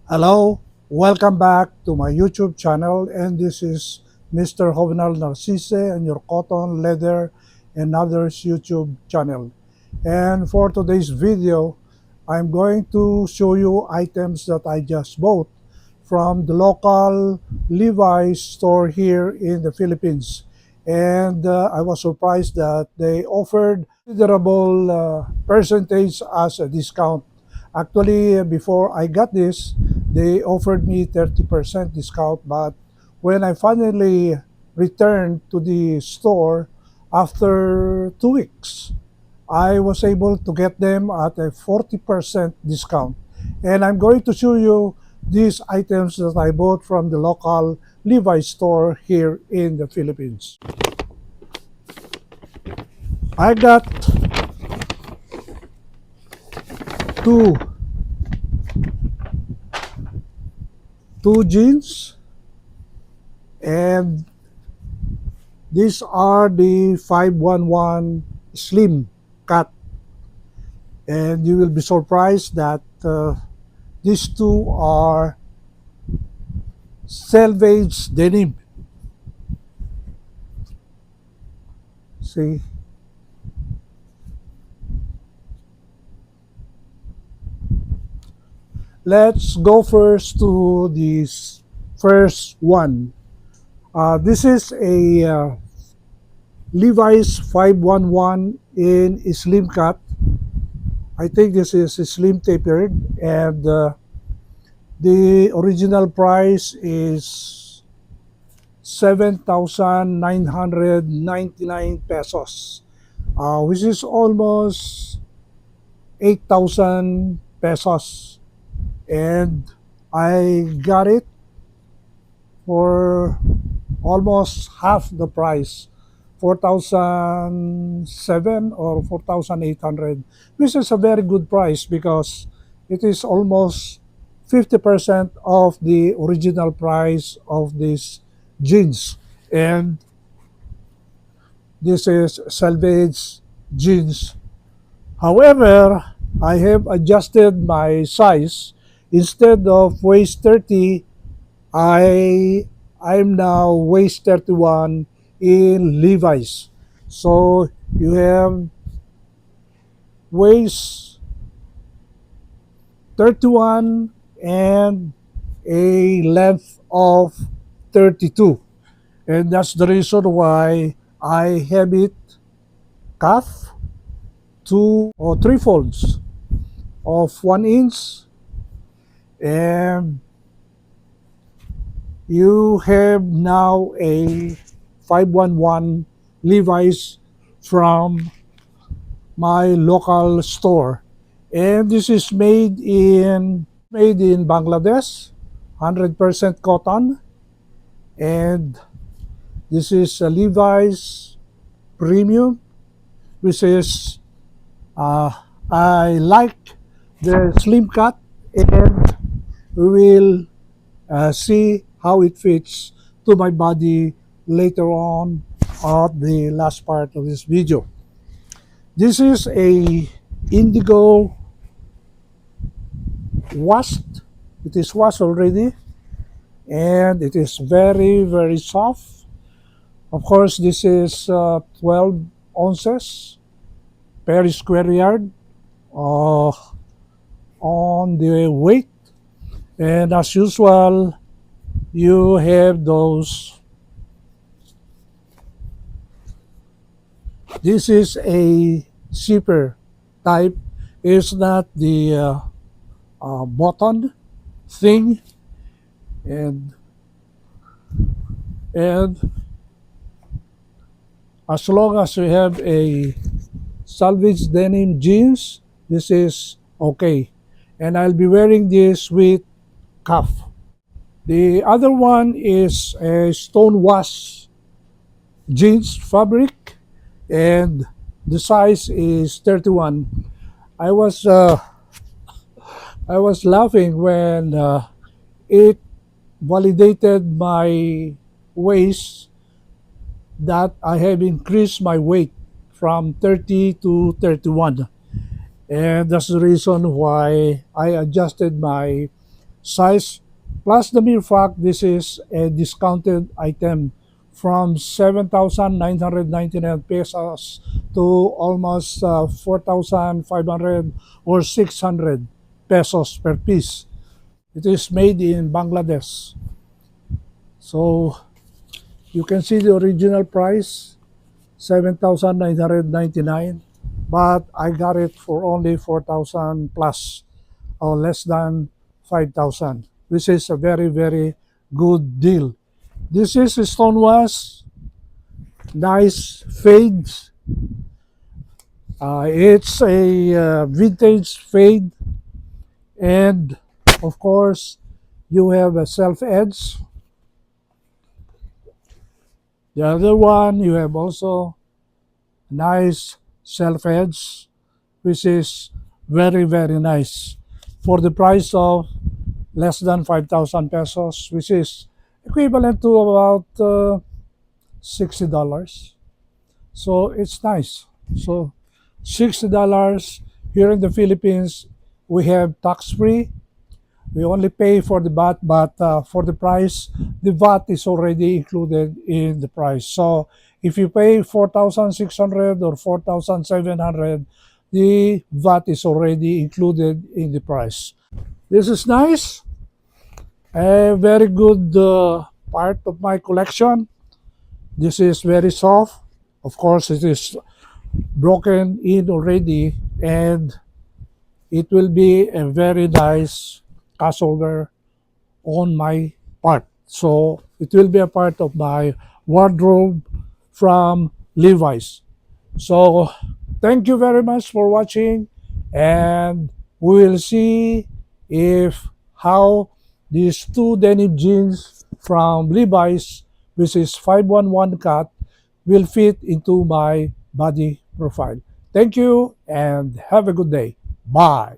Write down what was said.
Hello, welcome back to my YouTube channel, and this is Mr. Jovenal Narcisse and your Cotton, Leather and Others YouTube channel. And for today's video, I'm going to show you items that I just bought from the local Levi's store here in the Philippines. And I was surprised that they offered considerable percentage as a discount. Actually, before I got this, they offered me 30% discount, but when I finally returned to the store after 2 weeks, I was able to get them at a 40% discount. And I'm going to show you these items that I bought from the local Levi's store here in the Philippines. I got two jeans, and these are the 511 slim cut, and you will be surprised that these two are Selvedge Denim. See, let's go first to this first one. This is a Levi's 511 in slim cut. I think this is slim tapered, and the original price is 7,999 pesos, which is almost 8,000 pesos. And I got it for almost half the price, 4,007 or 4,800, which is a very good price because it is almost 50% of the original price of these jeans. And this is Selvedge jeans. However, I have adjusted my size. Instead of waist 30, I'm now waist 31 in Levi's. So you have waist 31 and a length of 32. And that's the reason why I have it cuff 2 or 3 folds of 1 inch, and you have now a 511 Levi's from my local store. And this is made in Bangladesh, 100% cotton. And this is a Levi's premium, which is I like the slim cut, and we will see how it fits to my body later on at the last part of this video. This is a indigo washed. It is washed already, and it is very, very soft. Of course, this is 12 ounces per square yard on the weight. And as usual, you have those. This is a zipper type. It's not the button thing, and as long as you have a salvage denim jeans, this is okay. And I'll be wearing this with cuff. The other one is a stone wash jeans fabric, and the size is 31. I was laughing when it validated my waist that I have increased my weight from 30 to 31. And that's the reason why I adjusted my size. Plus the mere fact this is a discounted item from 7,999 pesos to almost 4,500 or 600 pesos per piece. It is made in Bangladesh. So you can see the original price, 7,999, but I got it for only 4,000 plus or less than 5,000, which is a very, very good deal. This is a Stonewash, nice fade. It's a vintage fade, and of course, you have a self edge. The other one, you have also nice self edge, which is very, very nice for the price of less than 5,000 pesos, which is equivalent to about $60. So it's nice. So $60 here in the Philippines, we have tax free. We only pay for the VAT, but for the price, the VAT is already included in the price. So if you pay 4,600 or 4,700, the VAT is already included in the price. This is nice. A very good part of my collection. This is very soft. Of course, it is broken in already, and it will be a very nice crossover on my part. So it will be a part of my wardrobe from Levi's. So thank you very much for watching, and we will see if how these two denim jeans from Levi's, which is 511 cut, will fit into my body profile. Thank you and have a good day. Bye.